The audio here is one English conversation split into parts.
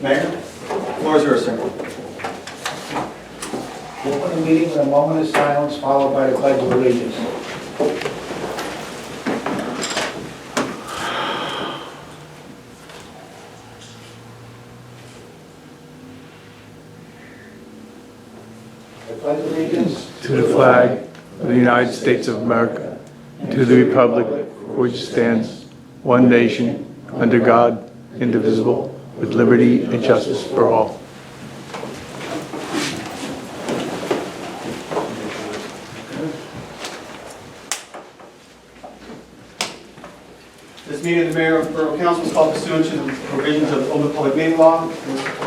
Mayor, floor is yours, sir. Open the meeting with a moment of silence followed by the Pledge of Allegiance. I pledge allegiance to the flag of the United States of America, and to the republic for which it stands, one nation, under God, indivisible, with liberty and justice for all. This meeting of the Mayor of Borough Council is called pursuant to the provisions of the Open Public Meeting Law.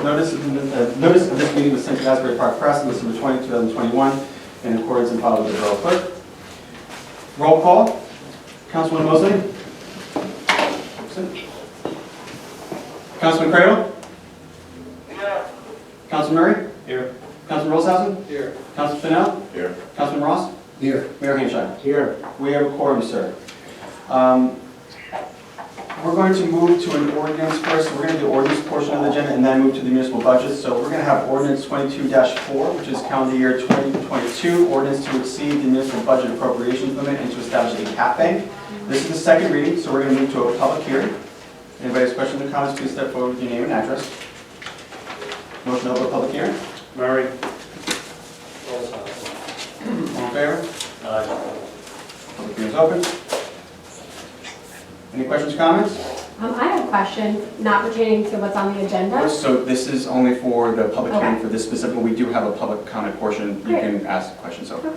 Notice of this meeting was sent to Asbury Park Press on December 20, 2021, in accordance and filed with the Borough Clerk. Roll call. Councilman Mosley. Councilman Cradle. Here. Councilman Murray. Here. Councilman Rollshausen. Here. Councilman Fennell. Here. Councilman Ross. here. Mayor Hansheim. Here. We have a quorum, sir. We're going to move to an ordinance first. We're going to do the ordinance portion of the agenda and then move to the municipal budget. So we're going to have ordinance 22-4, which is calendar year 2022, ordinance to exceed the municipal budget appropriations limit and to establish a cap bank. This is the second reading, so we're going to move to a public hearing. Anybody has questions or comments, please step forward with your name and address. Motion to open a public hearing. Murray. All in favor? Aye. Public hearing is open. Any questions or comments? I have a question, not pertaining to what's on the agenda. So this is only for the public hearing Okay. for this specific, we do have a public comment portion, you Great. can ask questions, so. Okay.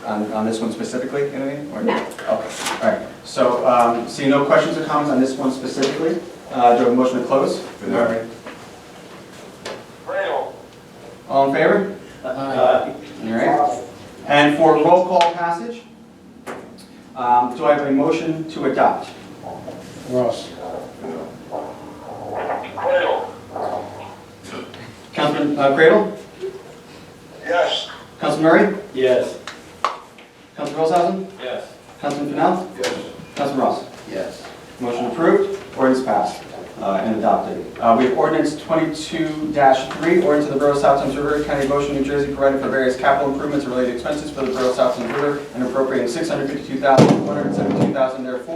On this one specifically, anything? Or- No. Okay, all right. So, seeing no questions or comments on this one specifically, do I have a motion to close? Murray. All in favor? Aye. All right. And for roll call passage, do I have a motion to adopt? Ross. Councilman Cradle? Yes. Councilman Murray? Yes. Councilman Rollshausen? Yes. Councilman Fennell? Yes. Councilman Ross? Yes. Motion approved, ordinance passed and adopted. We have ordinance 22-3, ordinance of the Borough of South Thames River, County of Ocean, New Jersey, providing for various capital improvements and related expenses for the Borough of South Thames River and appropriating $652,172 therefore,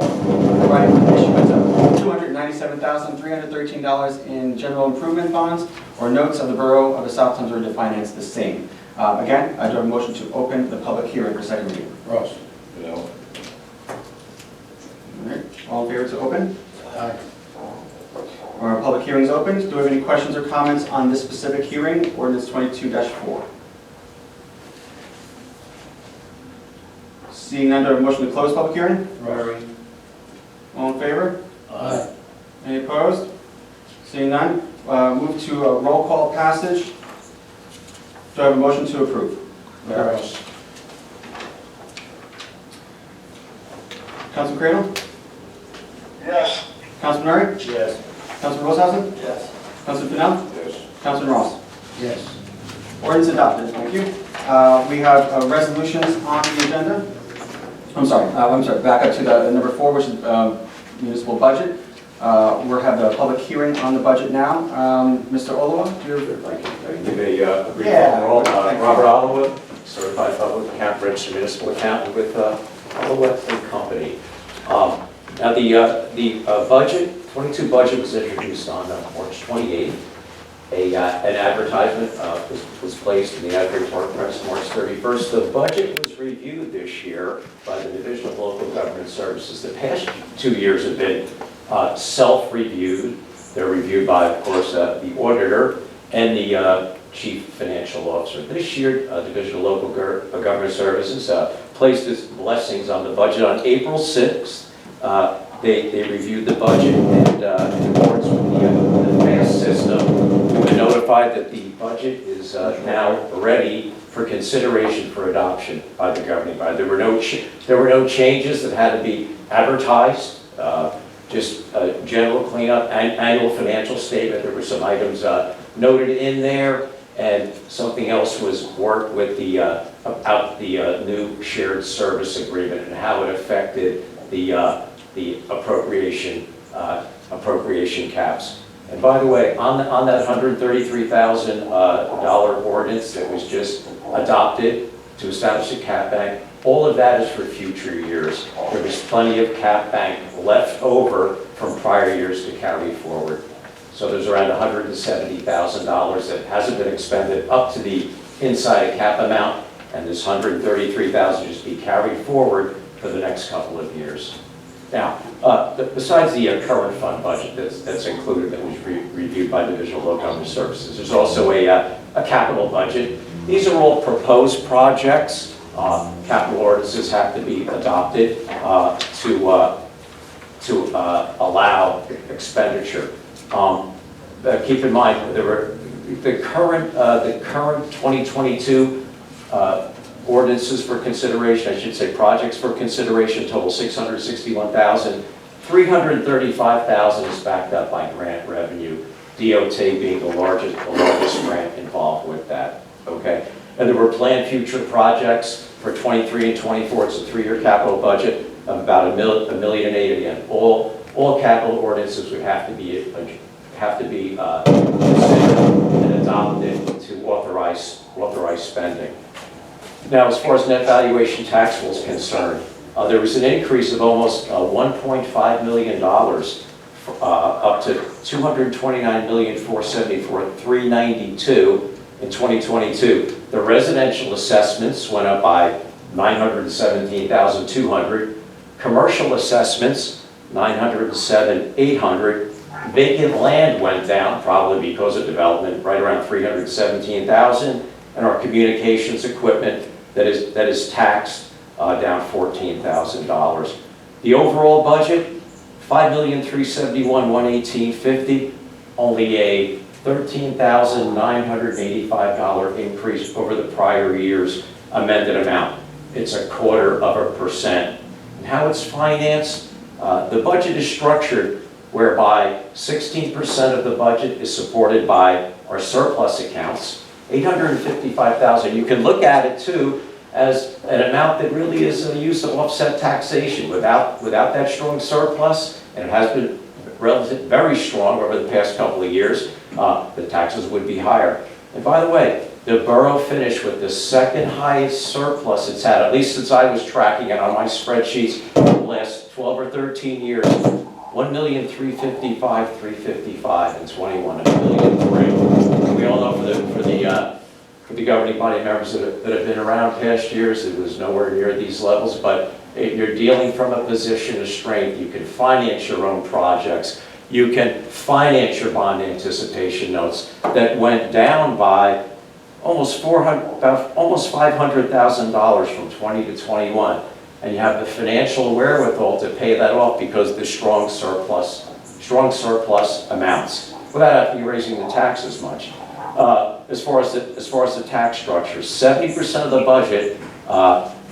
providing for the issuance of $297,313 in general improvement bonds or notes of the Borough of the South Thames River to finance the same. Again, I do have a motion to open the public hearing for second reading. Ross. All right, all in favor to open? Aye. Our public hearing is open. Do we have any questions or comments on this specific hearing, ordinance 22-4? Seeing none, do I have a motion to close public hearing? Murray. All in favor? Aye. Any opposed? Seeing none, move to a roll call passage. Do I have a motion to approve? Ross. Councilman Cradle? Yes. Councilman Murray? Yes. Councilman Rollshausen? Yes. Councilman Fennell? Yes. Councilman Ross? Yes. Ordinance adopted, thank you. We have resolutions on the agenda. I'm sorry, back up to the number 4, which is municipal budget. We have the public hearing on the budget now. Mr. Oliva, do you have? I can give a brief Yeah. overall. Robert Oliva, certified public accountant, registered municipal accountant with Oliva and Company. Now the budget, 22 budget was introduced on March 28th. An advertisement was placed in the Asbury Park Press March 31st. The budget was reviewed this year by the Division of Local Government Services. The past 2 years have been self-reviewed. They're reviewed by, of course, the auditor and the chief financial officer. This year, Division of Local Government Services placed its blessings on the budget on April 6th. They reviewed the budget and in accordance with the FAST system, we were notified that the budget is now ready for consideration for adoption by the governing body. There were no changes that had to be advertised. Just a general cleanup, annual financial statement. There were some items noted in there, and something else was worked with about the new shared service agreement and how it affected the appropriation caps. And by the way, on that $133,000 ordinance that was just adopted to establish a cap bank, all of that is for future years. There was plenty of cap bank left over from prior years to carry forward. So there's around $170,000 that hasn't been expended up to the inside a cap amount, and this $133,000 just be carried forward for the next couple of years. Now, besides the current fund budget that's included, that was reviewed by Division of Local Government Services, there's also a capital budget. These are all proposed projects. Capital ordinances have to be adopted to allow expenditure. Keep in mind, the current 2022 ordinances for consideration, I should say projects for consideration, total $661,000. $335,000 is backed up by grant revenue, DOT being the largest grant involved with that, okay? And there were planned future projects for 23 and 24. It's a 3-year capital budget of about $1.8 million. Again, all capital ordinances would have to be considered and adopted to authorize spending. Now, as far as net valuation taxable is concerned, there was an increase of almost $1.5 million up to $229,474,392 in 2022. The residential assessments went up by $917,200. Commercial assessments, $907,800. Vacant land went down, probably because of development, right around $317,000. And our communications equipment that is taxed down $14,000. The overall budget, $5,371,118.50, only a $13,985 increase over the prior year's amended amount. It's 0.25%. And how it's financed, the budget is structured whereby 16% of the budget is supported by our surplus accounts, $855,000. You can look at it too as an amount that really is a use of offset taxation. Without that strong surplus, and it has been very strong over the past couple of years, the taxes would be higher. And by the way, the borough finished with the second highest surplus it's had, at least since I was tracking it on my spreadsheets the last 12 or 13 years. $1,355,355 in 21, $1,000,003. We all know for the governing body members that have been around past years, it was nowhere near these levels, but you're dealing from a position of strength. You can finance your own projects. You can finance your bond anticipation notes that went down by almost $500,000 from 20 to 21. And you have the financial wherewithal to pay that off because of the strong surplus amounts without having to be raising the taxes much. As far as the tax structure, 70% of the budget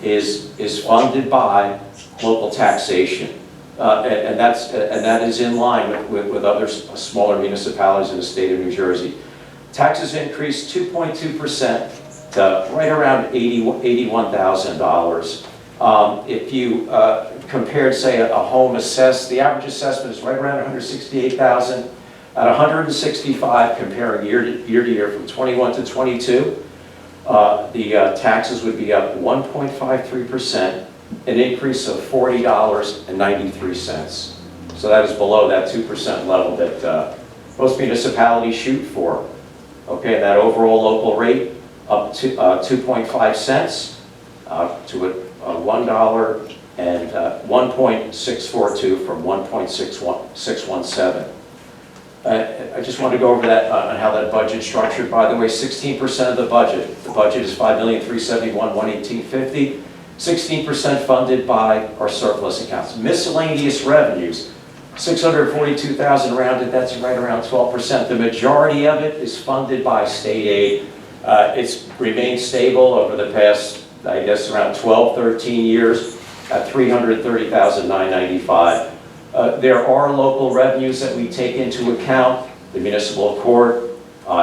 is funded by local taxation, and that is in line with other smaller municipalities in the state of New Jersey. Taxes increased 2.2% to right around $81,000. If you compared, say, a home assessed, the average assessment is right around $168,000. At $165,000, comparing year to year from 21 to 22, the taxes would be up 1.53%, an increase of $40.93. So that is below that 2% level that most municipalities shoot for. Okay, and that overall local rate up to 2.5 cents to $1 and 1.642 from 1.617. I just want to go over that on how that budget's structured. By the way, 16% of the budget is $5,371,118.50. 16% funded by our surplus accounts. Miscellaneous revenues, $642,000 rounded, that's right around 12%. The majority of it is funded by state aid. It's remained stable over the past, I guess, around 12, 13 years at $330,995. There are local revenues that we take into account, the municipal court,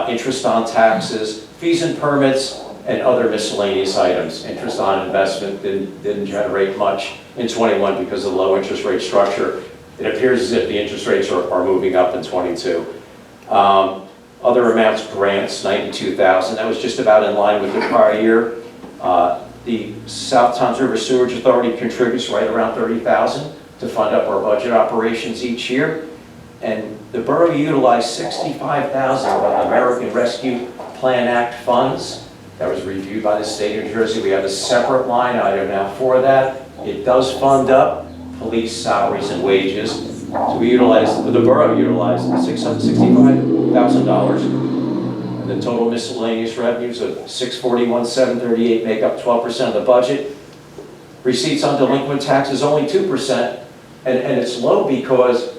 interest on taxes, fees and permits, and other miscellaneous items. Interest on investment didn't generate much in 21 because of the low interest rate structure. It appears as if the interest rates are moving up in 22. Other amounts, grants, $92,000. That was just about in line with the prior year. The South Towns River Sewerage Authority contributes right around $30,000 to fund up our budget operations each year. And the borough utilized $65,000 of American Rescue Plan Act funds. That was reviewed by the state of New Jersey. We have a separate line item now for that. It does fund up police salaries and wages. So the borough utilized $665,000. And the total miscellaneous revenues of $641,738 make up 12% of the budget. Receipts on delinquent taxes only 2%. And it's low because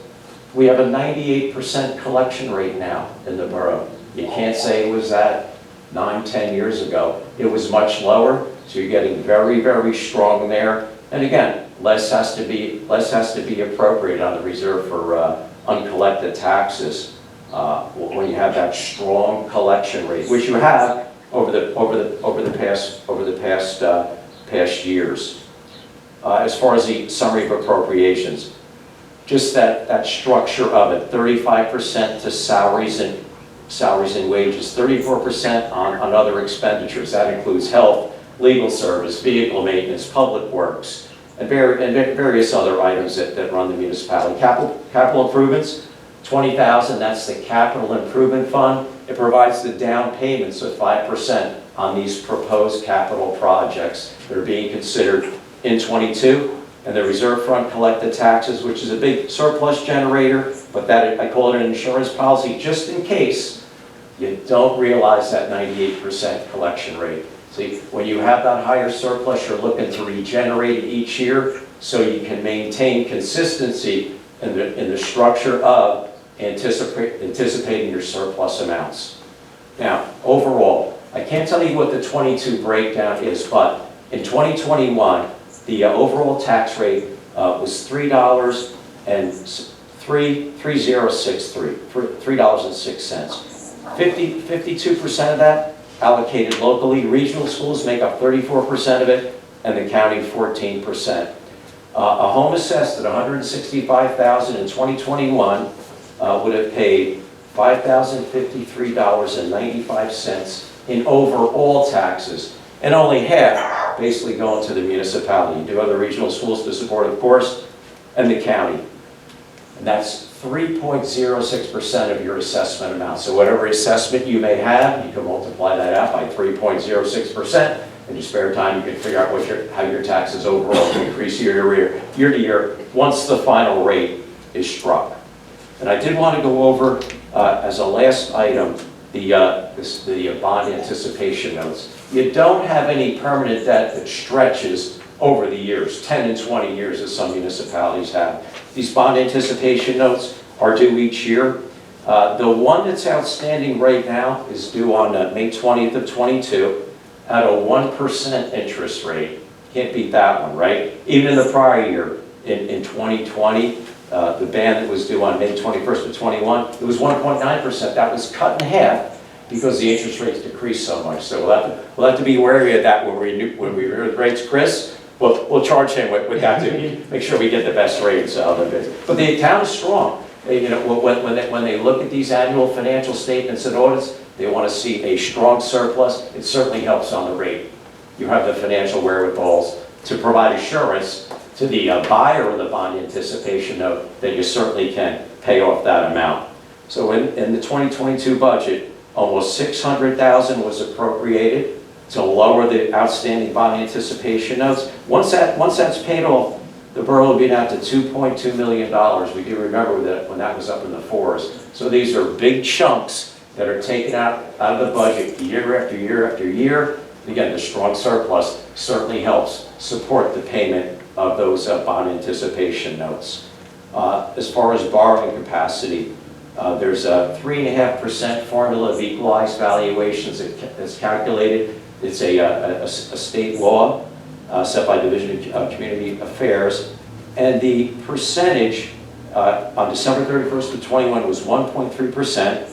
we have a 98% collection rate now in the borough. You can't say it was at 9-10 years ago. It was much lower, so you're getting very, very strong there. And again, less has to be appropriated on the reserve for uncollected taxes when you have that strong collection rate, which you have over the past years. As far as the summary of appropriations, just that structure of it: 35% to salaries and wages, 34% on other expenditures. That includes health, legal service, vehicle maintenance, public works, and various other items that run the municipality. Capital improvements, $20,000. That's the capital improvement fund. It provides the down payments of 5% on these proposed capital projects that are being considered in '22. And the reserve fund collected taxes, which is a big surplus generator, but that I call it an insurance policy just in case you don't realize that 98% collection rate. See, when you have that higher surplus, you're looking to regenerate it each year so you can maintain consistency in the structure of anticipating your surplus amounts. Now, overall, I can't tell you what the '22 breakdown is, but in 2021, the overall tax rate was $3.06. $52% of that allocated locally. Regional schools make up 34% of it, and the county 14%. A home assessed at $165,000 in 2021 would have paid $5,053.95 in overall taxes, and only half basically going to the municipality. You do have the regional schools to support, of course, and the county. And that's 3.06% of your assessment amount. So whatever assessment you may have, you can multiply that out by 3.06%. In your spare time, you can figure out how your taxes overall increase year to year once the final rate is struck. And I did want to go over, as a last item, the bond anticipation notes. You don't have any permanent debt that stretches over the years, 10 and 20 years as some municipalities have. These bond anticipation notes are due each year. The one that's outstanding right now is due on May 20th of '22 at a 1% interest rate. Can't beat that one, right? Even in the prior year, in 2020, the band that was due on May 21st of '21, it was 1.9%. That was cut in half because the interest rates decreased so much. So we'll have to be wary of that when we renew the rates. Chris, we'll charge him with that to make sure we get the best rates out of it. But the town is strong. You know, when they look at these annual financial statements and audits, they want to see a strong surplus. It certainly helps on the rate. You have the financial wherewithals to provide assurance to the buyer of the bond anticipation note that you certainly can pay off that amount. So in the 2022 budget, almost $600,000 was appropriated to lower the outstanding bond anticipation notes. Once that's paid off, the borough will be down to $2.2 million. We do remember that when that was up in the fours. So these are big chunks that are taken out of the budget year after year after year. And again, the strong surplus certainly helps support the payment of those bond anticipation notes. As far as borrowing capacity, there's a 3.5% formula of equalized valuations that's calculated. It's a state law set by Division of Community Affairs. And the percentage on December 31st of '21 was 1.3%.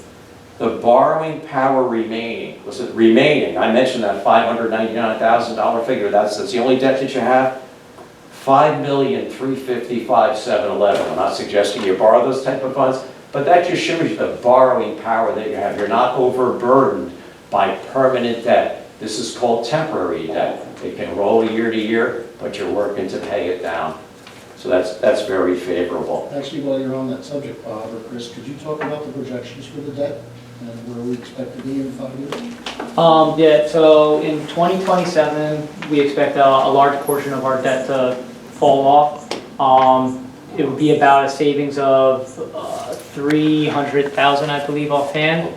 The borrowing power remaining, I mentioned that $599,000 figure, that's the only debt that you have, $5,355,711. I'm not suggesting you borrow those type of funds, But that just shows you the borrowing power that you have. You're not overburdened by permanent debt. This is called temporary debt. It can roll year to year, but you're working to pay it down. So that's very favorable. Actually, while you're on that subject, Bob or Chris, could you talk about the projections for the debt and where we expect to be in 5 years? Yeah, so in 2027, we expect a large portion of our debt to fall off. It would be about a savings of 300,000, I believe, offhand.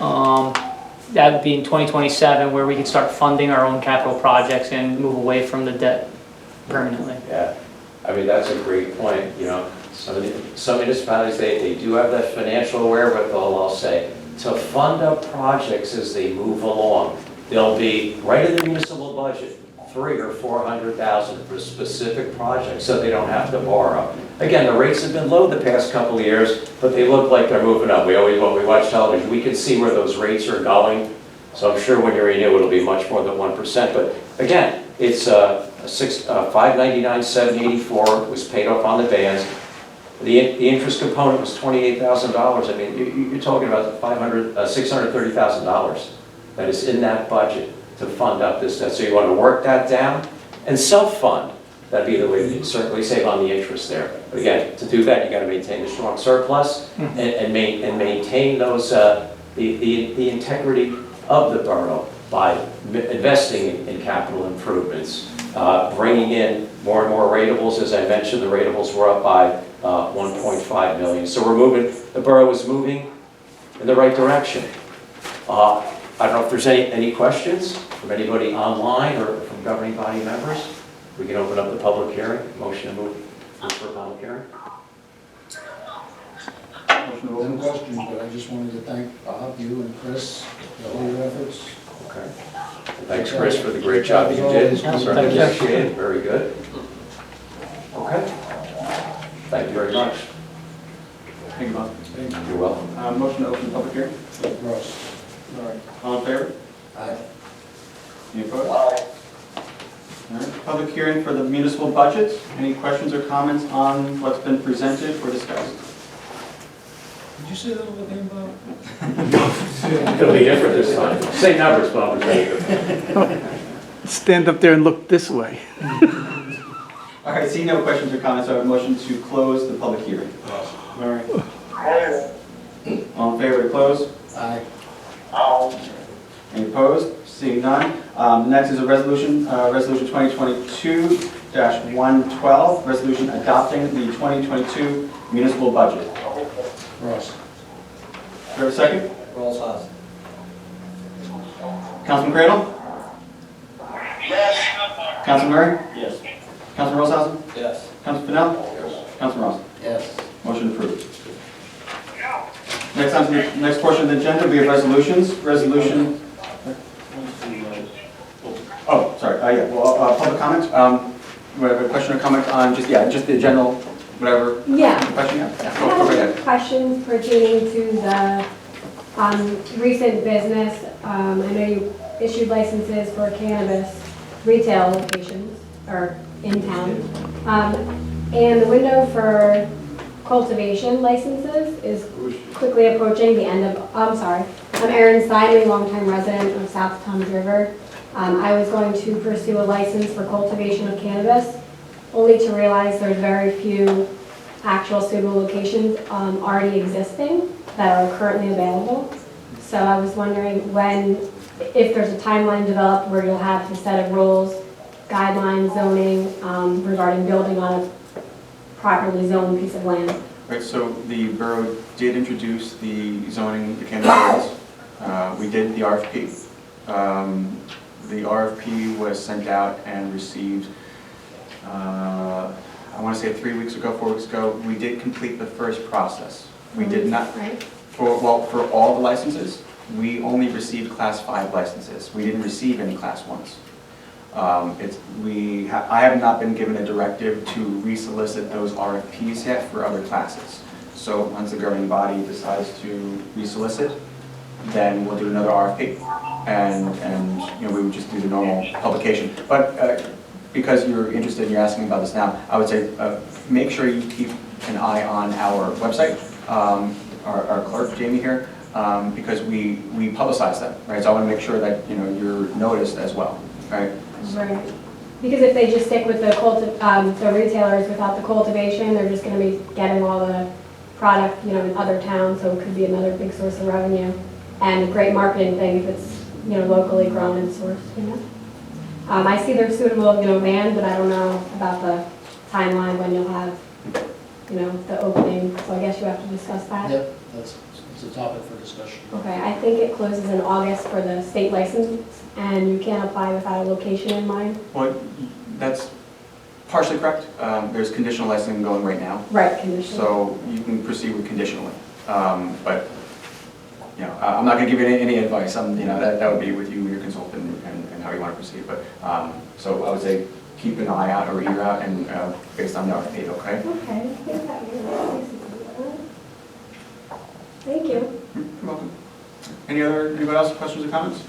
That would be in 2027, where we can start funding our own capital projects and move away from the debt permanently. Yeah, I mean, that's a great point, you know. Some municipalities, they do have that financial wherewithal, I'll say, to fund up projects as they move along. They'll be right in the municipal budget, 300,000 or 400,000 for specific projects, so they don't have to borrow. Again, the rates have been low the past couple of years, but they look like they're moving up. When we watch television, we can see where those rates are going. So I'm sure when you renew, it'll be much more than 1%. But again, it's 599,784 was paid off on the bands. The interest component was $28,000. I mean, you're talking about $630,000 that is in that budget to fund up this debt. So you want to work that down and self-fund. That'd be the way to certainly save on the interest there. But again, to do that, you got to maintain the strong surplus and maintain those the integrity of the borough by investing in capital improvements, bringing in more and more ratables. As I mentioned, the ratables were up by 1.5 million. So the borough is moving in the right direction. I don't know if there's any questions from anybody online or from governing body members. We can open up the public hearing. Motion to move for a public hearing. No questions, but I just wanted to thank Bob, you and Chris for all your efforts. Okay. Thanks, Chris, for the great job you did. Certainly appreciate it. Very good. Okay. Thank you very much. Thank you, Bob. You're welcome. Motion to open the public hearing. Ross. All right. All in favor? Aye. Any opposed? Aye. All right. Public hearing for the municipal budget. Any questions or comments on what's been presented or discussed? Did you say that all again, Bob? It'll be different this time. Same numbers, Bob. Stand up there and look this way. All right, seeing no questions or comments, I have a motion to close the public hearing. All right. Aye. All in favor to close? Aye. Aye. Any opposed? Seeing none. Next is a resolution, Resolution 2022-112, resolution adopting the 2022 municipal budget. Ross. Do we have a second? Ross. Councilman Cradle? Yes. Councilman Murray? Yes. Councilman Rosshausen? Yes. Councilman Fennell? Councilman Ross? Yes. Motion approved. Next on to the next portion of the agenda, we have resolutions. Resolution. Oh, sorry. Yeah. Well, public comment. We have a question or comment on just the general, whatever. Yeah. Question. I Yeah. Go right have ahead. questions pertaining to the recent business. I know you issued licenses for cannabis retail locations, or in town. And the window for cultivation licenses is quickly approaching the end of, I'm Erin Steinley, longtime resident of South Tums River. I was going to pursue a license for cultivation of cannabis, only to realize there's very few actual suitable locations already existing that are currently available. So I was wondering if there's a timeline developed where you'll have a set of rules, guidelines, zoning regarding building on a properly zoned piece of land. Right, so the borough did introduce the zoning, the cannabis ordinance. We did the RFP. The RFP was sent out and received, I want to say 4 weeks ago, we did complete the first process. We did not, Right. for all the licenses, we only received Class 5 licenses. We didn't receive any Class 1s. I have not been given a directive to resolicit those RFPs yet for other classes. So once the governing body decides to resolicit, then we'll do another RFP, and we would just do the normal publication. But because you're interested and you're asking about this now, I would say make sure you keep an eye on our website. our clerk, Jamie here, because we publicize them, right? So I want to make sure that, you're noticed as well, right? Right. Because if they just stick with the retailers without the cultivation, they're just gonna be getting all the product, in other towns, so it could be another big source of revenue. And a great marketing thing if it's, locally grown and sourced, I see they're suitable, banned, but I don't know about the timeline when you'll have, the opening, so I guess you have to discuss that. Yep, it's a topic for discussion. Okay, I think it closes in August for the state license, and you can't apply without a location in mind. Well, that's partially correct. There's conditional licensing going right now, Right, condition. so you can proceed with conditionally. But, I'm not going to give you any advice. That would be with you and your consultant and how you want to proceed. But, so I would say keep an eye out or ear out and based on the RFP, okay? Okay, yeah, that would be nice. Thank you. You're welcome. Anybody else, questions or comments?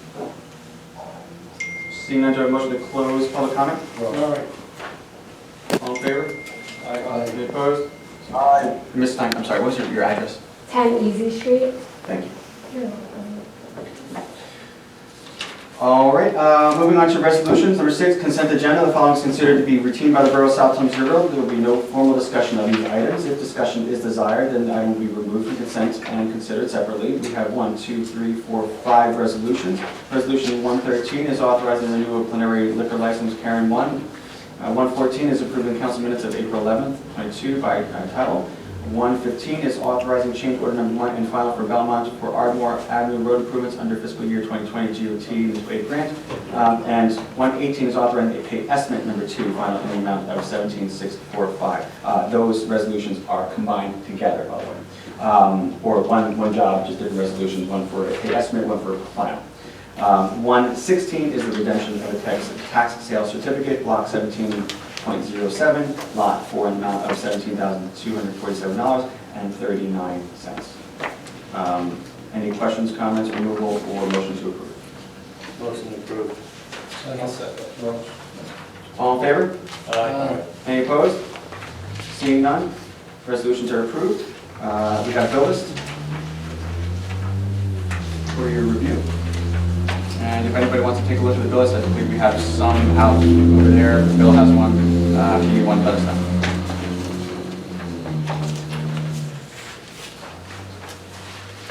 Seeing none, do I have a motion to close public comment? All right. All in favor? Aye. Any opposed? Aye. Ms. Stein, I'm sorry, what was your address? 10 Easy Street. Thank you. You're welcome. All right, moving on to resolutions. Number 6, consent agenda. The following is considered to be routine by the Borough of South Tome Borough. There will be no formal discussion of these items. If discussion is desired, then the item will be removed from consent and considered separately. We have 1, 2, 3, 4, 5 resolutions. Resolution 113 is authorizing renewal of plenary liquor license Karen 1. 114 is approving council minutes of April 11th, 22 by title. 115 is authorizing change order number 1 and final for Belmont for Ardmore Avenue road improvements under fiscal year 2020 GOT municipal aid grant. And 118 is authorizing a pay estimate number 2, final in the amount of $17,645. Those resolutions are combined together, by the way. Or one job, just different resolutions, one for a pay estimate, one for final. 116 is the redemption of a tax sales certificate, block 17.07, lot 4, in the amount of $17,247.39. Any questions, comments, removal, or motion to approve? Motion approved. Second. All in favor? Aye. Any opposed? Seeing none, resolutions are approved. We have bill list for your review. And if anybody wants to take a look at the bill list, I believe we have some out over there. Bill has one. If you need one, let us know.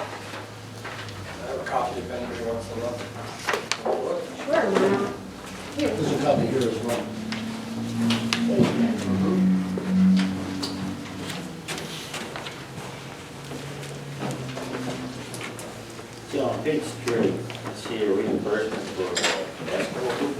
I have a copy if anybody wants to look. Sure, why not? Here. There's a copy here as well. So on page 3, I see a reimbursement for basketball.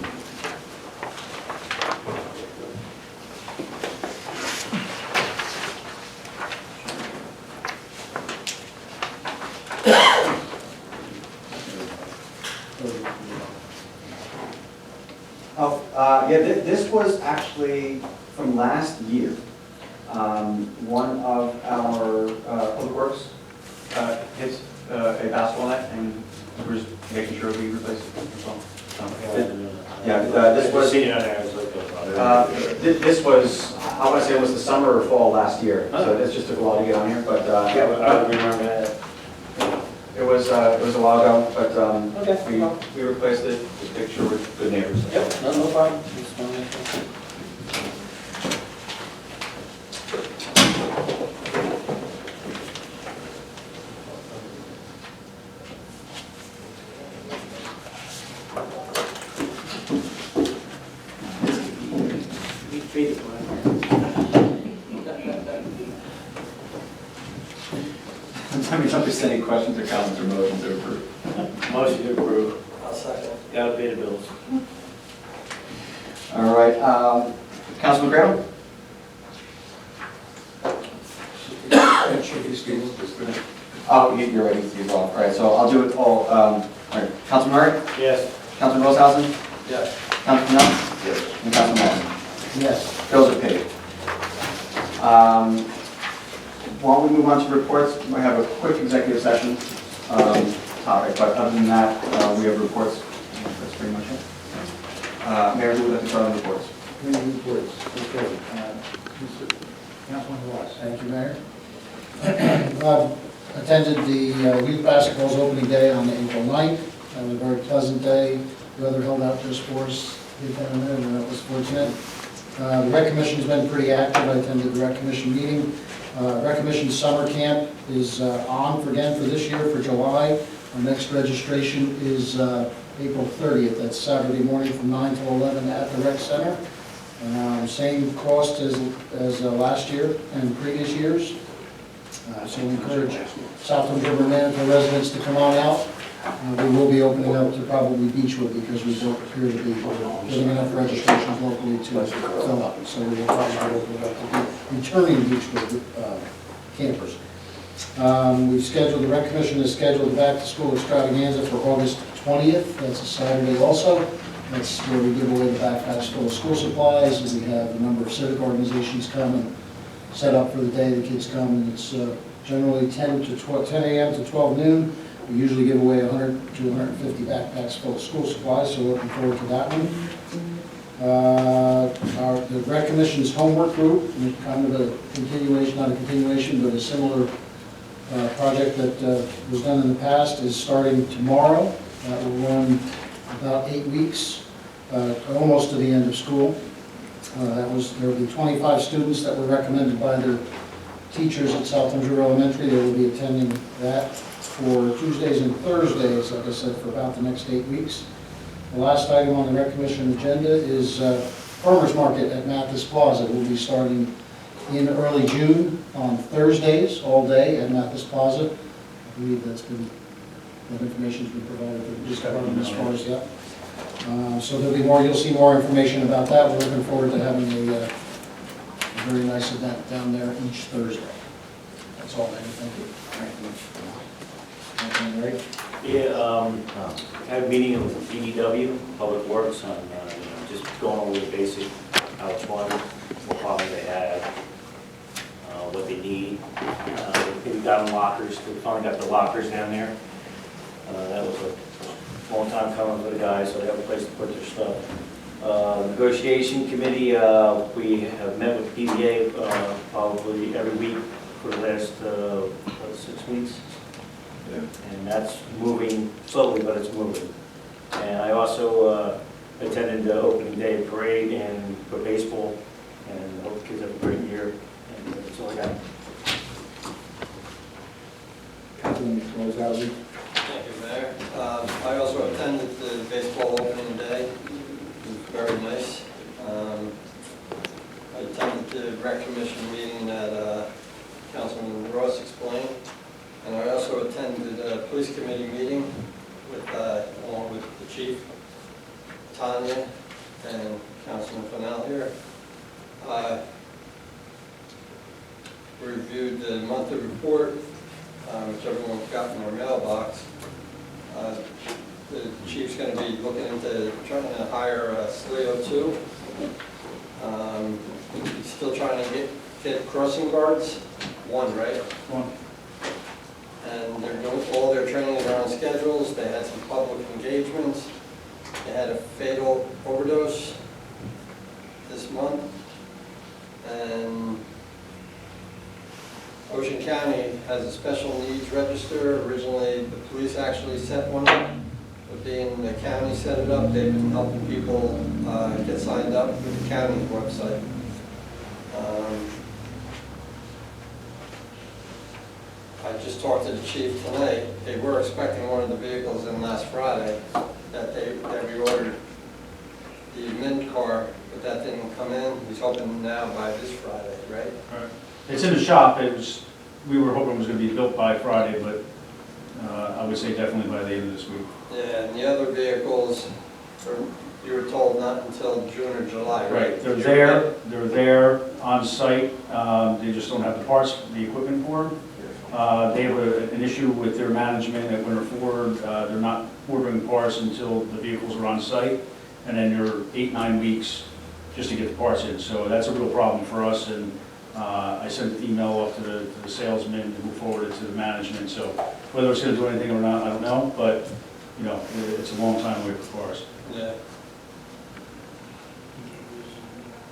Oh, yeah, this was actually from last year. One of our public works hit a basketball net, and we're just making sure we replace it as well. Yeah, this was, Seen it on there, I was like, this was, I want to say it was the summer or fall last year, so it just took a while to get on here, but I remember that. it was a while ago, but Okay. we replaced it, just make sure we're good neighbors. Yep, no problem. Just wanted to- We treated one. Tell me if there's any questions or comments or motions to approve. Motion to approve. I'll second. Gotta pay the bills. All right, Councilman Graham? It should be Steve. Oh, you're ready, as well. All right, so I'll do it all. All right, Councilman Murray? Yes. Councilman Rosehausen? Yes. Councilman Young? Yes. And Councilman Lawson? Yes. Bills are paid. While we move on to reports, we have a quick executive session topic, but other than that, we have reports. That's pretty much it. Mayor, who would like to start on reports? Committee reports. Okay. Councilman Ross. Thank you, Mayor. attended the youth basketball's opening day on April 9th. That was a very pleasant day. The weather held out just for us. That was fortunate. The rec commission's been pretty active. I attended the rec commission meeting. Rec commission summer camp is on for this year for July. Our next registration is April 30th. That's Saturday morning from 9 to 11 at the rec center. Same cost as last year and previous years. So we encourage South River Manatee residents to come on out. We will be opening up to probably Beechwood because we don't appear to be getting enough registrations locally to fill up. So we will probably open up to the returning Beechwood campers. We've scheduled, the rec commission has scheduled the back to school extravaganza for August 20th. That's a Saturday also. That's where we give away the backpacks full of school supplies, and we have a number of civic organizations come and set up for the day. The kids come, and it's generally 10 a.m. to 12 noon. We usually give away 100 to 150 backpacks full of school supplies, so we're looking forward to that one. The rec commission's homework group, kind of a continuation, not a continuation, but a similar project that was done in the past, is starting tomorrow. That will run about 8 weeks, almost to the end of school. There will be 25 students that were recommended by the teachers at South River Elementary. They will be attending that for Tuesdays and Thursdays, like I said, for about the next 8 weeks. The last item on the rec commission agenda is farmers market at Mathis Plaza. We'll be starting in early June on Thursdays, all day at Mathis Plaza. I believe that information's been provided to the police department as far as that. So there'll be more, you'll see more information about that. We're looking forward to having a very nice event down there each Thursday. That's all, Manny. Thank you. Anything, Ray? Yeah, had a meeting with BDW, Public Works, on just going over the basic, how it's run, what problems they have, what they need. We got them lockers, we finally got the lockers down there. That was a long time coming for the guys, so they have a place to put their stuff. Negotiation committee, we have met with PBA probably every week for the last 6 weeks. Yeah. And that's moving slowly, but it's moving. And I also attended the opening day parade and for baseball, and hope the kids have a great year. And that's all I got. Councilman, close out. Thank you, Mayor. I also attended the baseball opening day. It was very nice. I attended the rec commission meeting that Councilman Ross explained. And I also attended a police committee meeting with, along with the chief, Tanya, and Councilman Fennell here. Reviewed the monthly report, which everyone's got in their mailbox. The chief's going to be looking into trying to hire a SLEO 2. He's still trying to get crossing guards. One, right? One. And they're doing all their trainings are on schedules. They had some public engagements. They had a fatal overdose this month. And Ocean County has a special needs register. Originally, the police actually set one up. But being the county set it up, they've been helping people get signed up with the county's website. I just talked to the chief tonight. They were expecting one of the vehicles in last Friday that they reordered the mint car, but that didn't come in. He's hoping now by this Friday, right? Right. It's in the shop. We were hoping it was going to be built by Friday, but I would say definitely by the end of this week. Yeah, and the other vehicles, you were told not until June or July, right? Right. They're there on site. They just don't have the parts, the equipment for them. They have an issue with their management at Winter Ford. They're not ordering parts until the vehicles are on site, and then you're 8-9 weeks just to get the parts in. So that's a real problem for us, and I sent an email up to the salesman to move forward to the management. So whether it's going to do anything or not, I don't know, but you know, it's a long time away for parts. Yeah.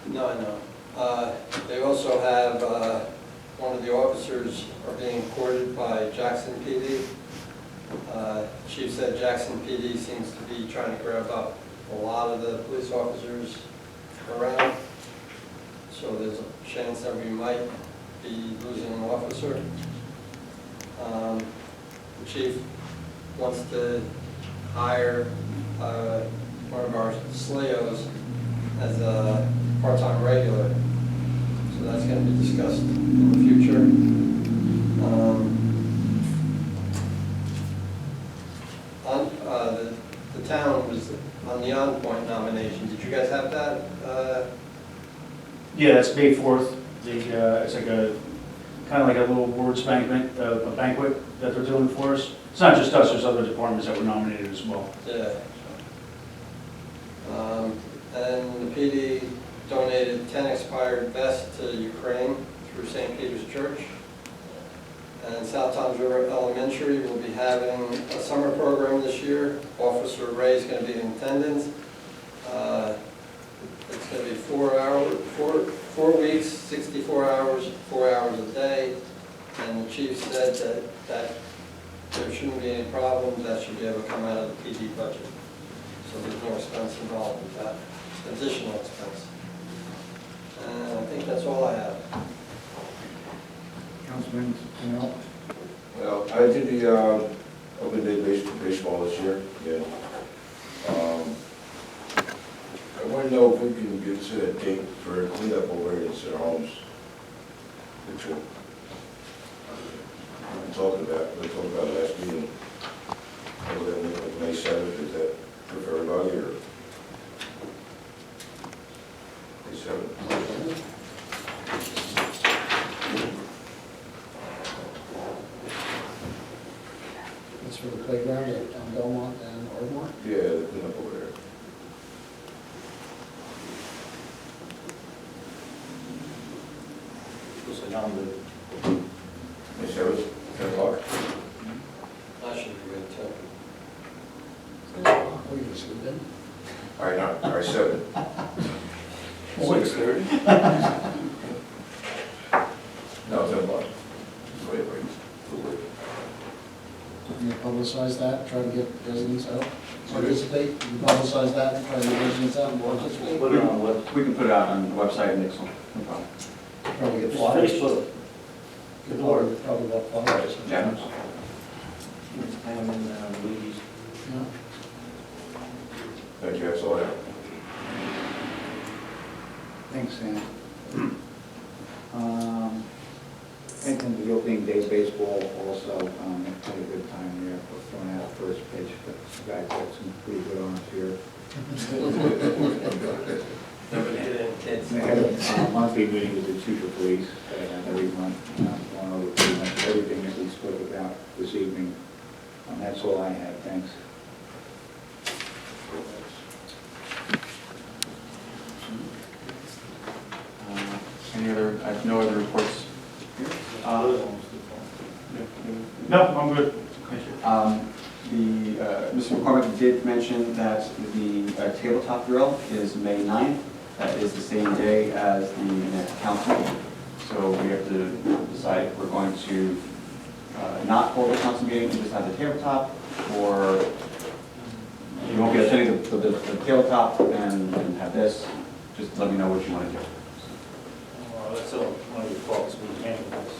No, I know. They also have one of the officers are being courted by Jackson PD. Chief said Jackson PD seems to be trying to grab up a lot of the police officers around. So there's a chance that we might be losing an officer. The chief wants to hire one of our SLEOs as a part-time regular. So that's going to be discussed in the future. The town was on the On Point nomination. Did you guys have that? Yeah, that's May 4th. It's like a, kind of like a little awards banquet, a banquet that they're doing for us. It's not just us, there's other departments that were nominated as well. Yeah. And the PD donated 10 expired vests to Ukraine through St. Peter's Church. And South Toms River Elementary will be having a summer program this year. Officer Ray is going to be in attendance. It's going to be 4 weeks, 64 hours, 4 hours a day. And the chief said that there shouldn't be any problems. That should be able to come out of the PD budget. So there's no expense involved with that, additional expense. And I think that's all I have. Councilman, you know? Well, I did the open day baseball this year, yeah. I want to know if we can get to a date for cleanup over here at our homes. Which we talked about last meeting. Over there, like May 7th, is that good for everybody, or? May 7th? That's for the playground at Belmont and Ardmore. Yeah, the cleanup over there. What's the number? May 7th, 10 o'clock? That should be good too. Oh, you can sleep in? All right, not, all right, 7. 6:30? No, 10 o'clock. Wait. You publicize that, try to get residents out, participate, you publicize that, and try to get residents out and participate. Put it on what? We can put it out on the website and Nixon, no problem. Probably get Just flyers. Facebook. Good Lord, probably got flyers. Yeah. Pam and Luigi's. Yeah. Thank you, that's all I have. Thanks, Sam. And then the opening day baseball also, had a good time there, throwing out first pitch, but the guys got some pretty good arms here. They had a monthly meeting with the chief of police, every month, going over pretty much everything that we spoke about this evening. That's all I have, thanks. Any other, I have no other reports. No, I'm good. Mr. McCormick did mention that the tabletop drill is May 9th. That is the same day as the next council meeting. So we have to decide if we're going to not hold a council meeting and just have the tabletop, or you won't be attending the tabletop and have this. Just let me know what you want to do. That's one of the faults we handle this.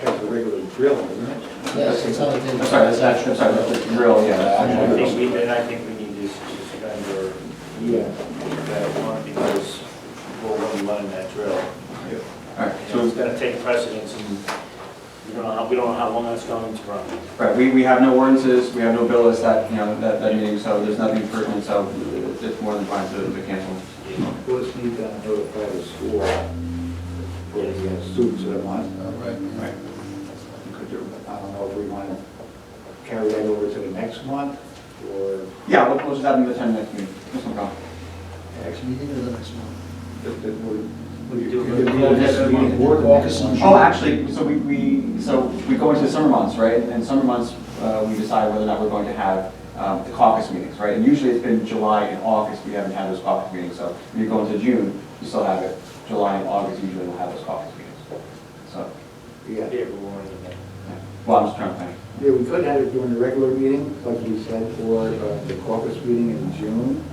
That's a regular drill, isn't it? Yes, it's on the table. I'm sorry, that's actually, sorry, that's the drill, yeah. that's actually the drill. I think we need to suspend or Yeah. that one because we're going to run that drill. All right, So it's so, going to take precedence and we don't know how long that's going to run. right, we have no ordinances, we have no bill list that, that meeting, so there's nothing pertinent, so it's more than fine to cancel. Of course, need to notify the school for the students that are on. Right. Right. I don't know if we want to carry that over to the next month, or Yeah, we'll just have them attend next meeting, that's no problem. Next meeting or the next one? board Caucus. Oh, actually, so we go into the summer months, right? And summer months, we decide whether or not we're going to have the caucus meetings, right? And usually it's been July and August, we haven't had those caucus meetings, so when you go into June, you still have it, July and August usually we'll have those caucus meetings. So, Yeah, Yeah, we're warning them. well, I'm just trying to think. yeah, we could have it during the regular meeting, like we said, or the caucus meeting in June.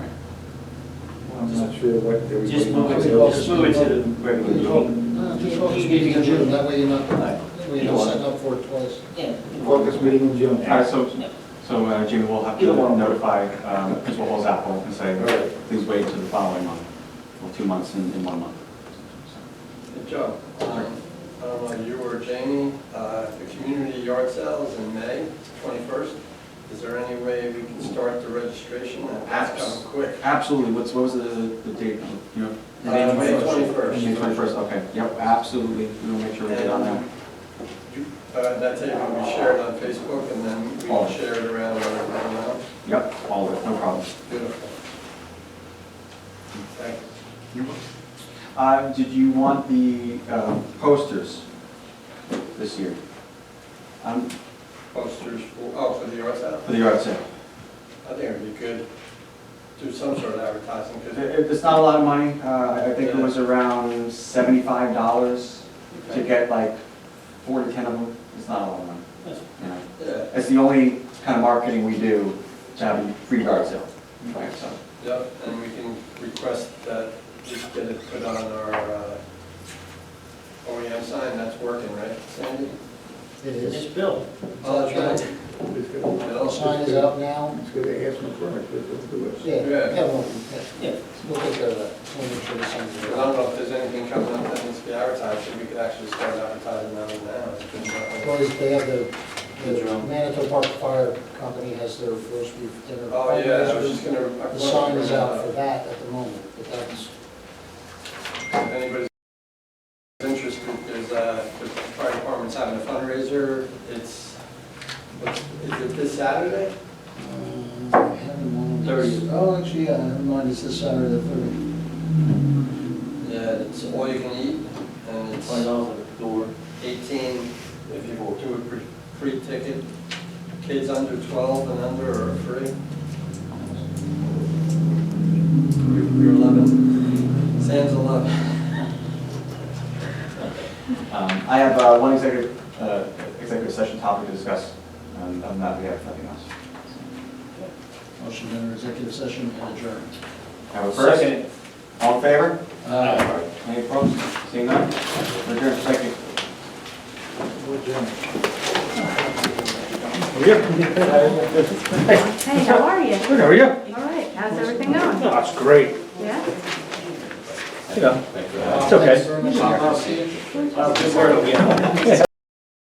I'm not sure what everybody. Just move it to the regular meeting. Just focus meeting in June, that way you're not setting up for it twice. Caucus meeting in June. All right, so Jimmy, we'll have to Either one. notify Principal Hall's Apple and say, Right. please wait until the following month, or 2 months in 1 month. Good job. I don't know, you or Jamie, the community yard sale is in May 21st. Is there any way we can start the registration? That's coming quick. Absolutely, what was the date, you know? May 21st. May 21st, okay, yep, absolutely, we'll make sure we get on that. That tape will be shared on Facebook, and then we will share it around and let everyone know. Yep, all of it, no problem. Beautiful. Thank you. Did you want the posters this year? Posters for the yard sale? For the yard sale? I think it'd be good to do some sort of advertising, because It's not a lot of money, I think it was around $75 to get like 4 to 10 of them. It's not a lot of money. You know. yeah, It's the only kind of marketing we do to have a free yard sale. Right, so. yep, and we can request that we get it put on our OEM sign. That's working, right, Sandy? It It's is. Bill. Oh, that's right. The sign is out now. It's good to ask them for it, let's do it. Yeah, Yeah. yeah, we'll take care of that. We'll make sure the sign's I there. don't know if there's anything coming up that needs to be advertised, so we could actually start advertising now and now. Well, they have the Manitou Park Fire Company has their roast beef dinner. Oh, yeah, I was just gonna. The sign is out for that at the moment, but that's, If anybody's interested, there's, the fire department's having a fundraiser. Is it this Saturday? I have in mind. 30th. Oh, actually, yeah, I have in mind it's this Saturday, the 30th. Yeah, it's all you can eat, and it's $20 at the door. 18 if you do a free ticket. Kids under 12 and under are free. You're 11. Sam's 11. I have one executive session topic to discuss, and other than that, we have nothing else. Motion to enter executive session and adjourn. Have a first? Second. All in favor? Aye. Any opposed? Seeing none? Adjourn, thank you. Hey, how are you? Good, how are you? All right, how's everything going? That's great. Yeah? You know, it's okay. Thanks very much. Good work, yeah.